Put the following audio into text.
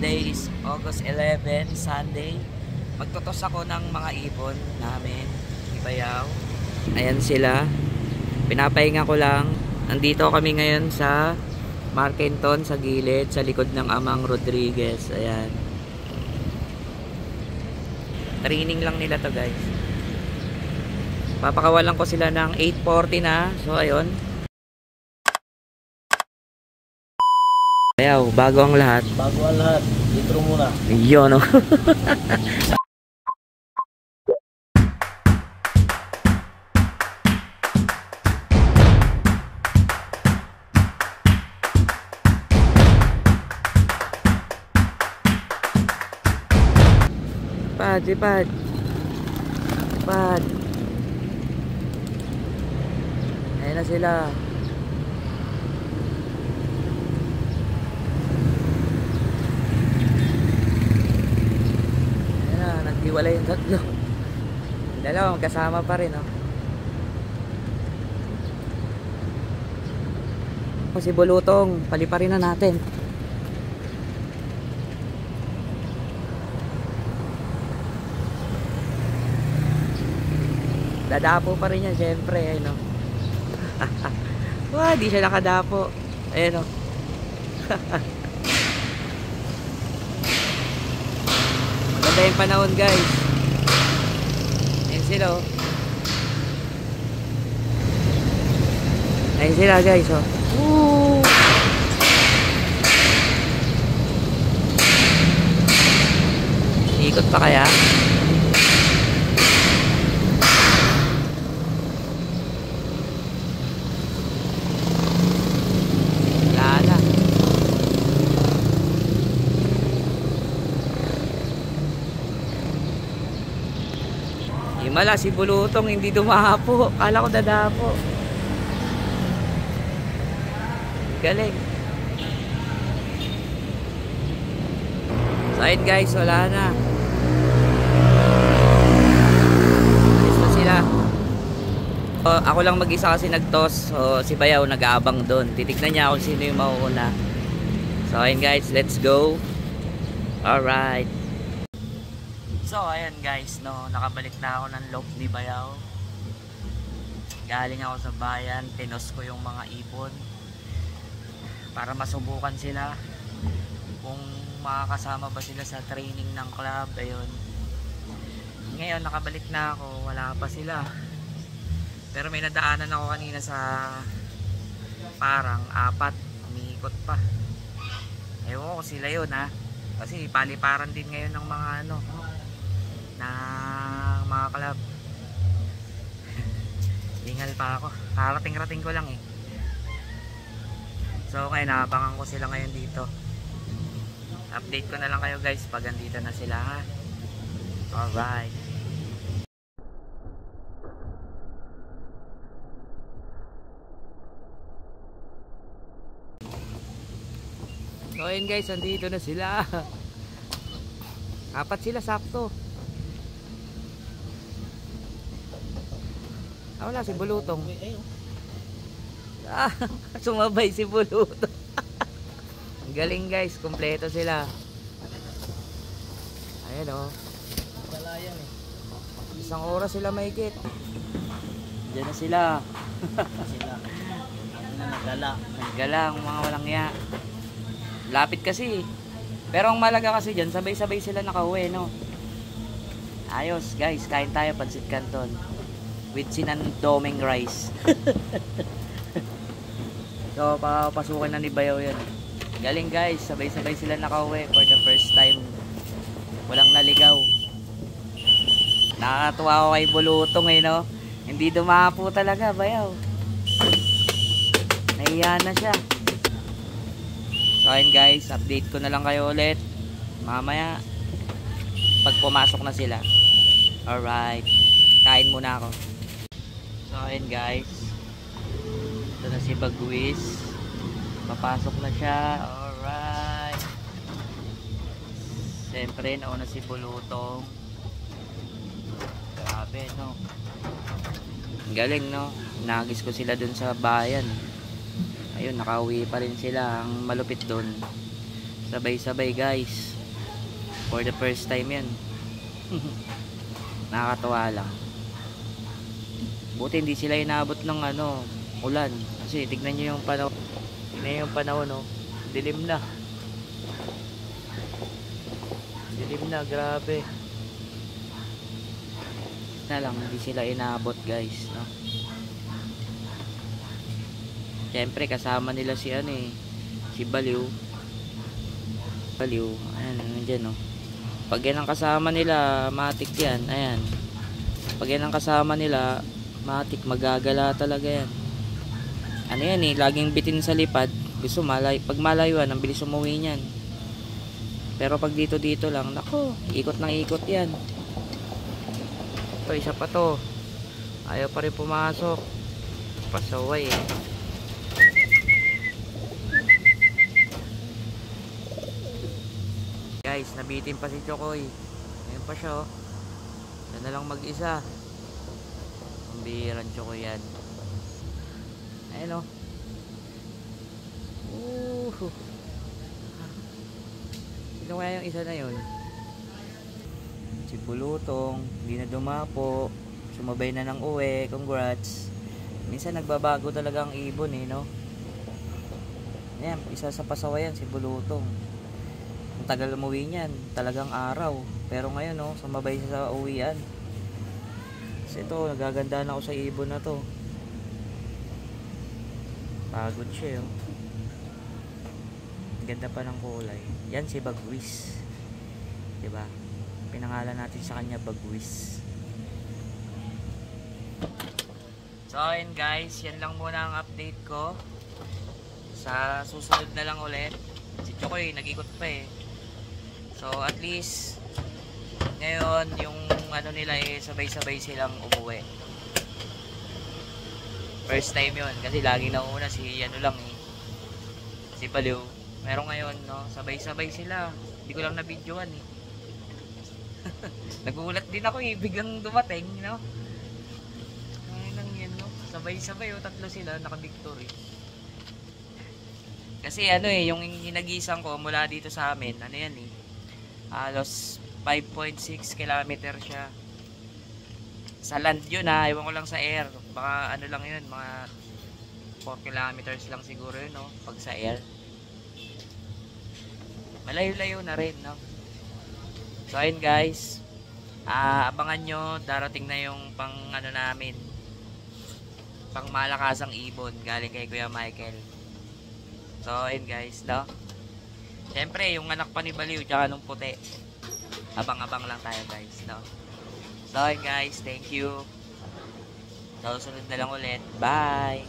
Today is August 11, Sunday. Magtutos ako ng mga ibon namin, Ibayaw. Ayan sila. Pinapahinga ko lang. Nandito kami ngayon sa Markenton, sa gilid, sa likod ng Amang Rodriguez. Ayan. Training lang nila to, guys. Papakawalan ko sila ng 8:40 na. So ayun. Ayaw, bago ang lahat. Bago ang lahat, intro muna. Yun, no? Sipad. Ayan na sila. Ayan na, naghiwalay yung tatlo. Dalawa, magkasama pa rin, oh. Si Bulutong, paliparin na natin. Dadapo pa rin yan, syempre, ayun, no? Wah, di siya nakadapo. Ayun, no? Maganda yung panahon, guys. Ayun sila, oh. Ayun sila, guys, oh. Woo! Ikot pa kaya? Himala, si Bulutong hindi dumapo. Kala ko dadapo. Galing. So ayun, guys, wala na. Alis na sila. Ako lang mag-isa kasi nagtos. So si Bayaw nag-aabang doon. Titignan niya kung sino yung mauuna. So ayun, guys, let's go. Alright. So ayan, guys, no, nakabalik na ako ng loob ni Bayaw. Galing ako sa bayan, tinos ko yung mga ibon para masubukan sila kung makakasama ba sila sa training ng club. Ayun, ngayon nakabalik na ako, wala pa sila, pero may nadaanan ako kanina sa parang 4, umiikot pa. Ewan ko sila yun, ha, kasi paliparan din ngayon ng mga ano na mga club. Hingal pa ako, karating ko lang, eh. So ngayon naabangan ko sila ngayon dito. Update ko na lang kayo, guys, pag andito na sila, ha. Alright. So ayun, guys, andito na sila. 4 sila, sakto. Wala si Bulutong. Sumabay si Bulutong. Ang galing, guys, kompleto sila. Ayan, oh. Kalayan, eh. 1 oras sila mahigit. Diyan na sila. Sila. Ano na, Naggala ang mga walang ya. Lapit kasi. Pero ang malaga kasi dyan, sabay-sabay sila nakauwi, no? Ayos, guys, kain tayo Pansit Canton with sinandoming rice. So papasukan na ni Bayaw yan. Galing, guys, sabay-sabay sila nakauwi for the first time. Walang naligaw. Nakakatuwa ako kay Bulutong, eh, no? Hindi dumapo talaga, Bayaw. Nahiya na siya. So ayun, guys, update ko na lang kayo ulit mamaya pag pumasok na sila. Alright, kain muna ako. So ayun, guys, ito na si Bagwis, papasok na siya. Alright, siyempre nauna si Bulutong. Grabe, no? Galing, no? Nagis ko sila dun sa bayan. Ayun, nakauwi pa rin sila. Ang malupit dun, Sabay-sabay guys. For the first time yan. Nakakatawa lang. Buti hindi sila inabot ng ulan. Kasi tignan nyo yung panahon. Tignan nyo yung panahon, no? Dilim na. Dilim na, grabe. Na lang, hindi sila inabot guys, no? Siyempre, kasama nila si si Baliw. Ayan, nandiyan, no? Pag yan ang kasama nila, matik yan. Ayan. Pag yan ang kasama nila, matik, magagala talaga yan. Ano yan laging bitin sa lipad. Gusto pag malayuan, ang bilis umuwi niyan. Pero pag dito lang, nako, ikot ng ikot yan. Ito, isa pa to. Ayaw pa rin pumasok. Pasaway Guys, nabitin pa si Chokoy. Ngayon pa siya, oh. Siya na lang mag-isa. Ang bihiran Chokoy yan. Ayun, oh. Sino kaya yung isa na yun? Si Bulutong, hindi na dumapo. Sumabay na ng uwi. Congrats. Minsan nagbabago talaga ang ibon, no? Ayan, isa sa pasawayan, si Bulutong. Ang tagal umuwi niyan, talagang araw. Pero ngayon, sumabay siya sa uwian. Kasi ito, nagagandaan ako sa ibon na to. Pagod siya, oh. Ganda pa ng kulay. Yan si Bagwis. Diba? Pinangalan natin sa kanya Bagwis. So ayun guys, yan lang muna ang update ko. Sa susunod na lang ulit. Si Chokoy nag-ikot pa eh. So at least ngayon yung nila sabay-sabay silang umuwi. First time yun kasi lagi nauna si lang si Baliw. Meron ngayon sabay-sabay sila. Hindi ko lang na-videoan eh. Nagulat din ako biglang dumating, Ayun lang yan, sabay-sabay tatlo sila naka-victory. Kasi yung inagisang ko mula dito sa amin, yan halos 5.6 kilometer siya. Sa land yun ewan ko lang sa air. Baka lang yun, mga 4 kilometers lang siguro yun, pag sa air. Malayo-layo na rin, So ayun guys, abangan nyo, darating na yung pang namin, pang malakasang ibon galing kay Kuya Michael. So ayun guys, Siyempre yung anak pa ni Baliw tsaka nung puti, abang-abang lang tayo guys, So ayun guys, thank you. So sunod na lang ulit, bye.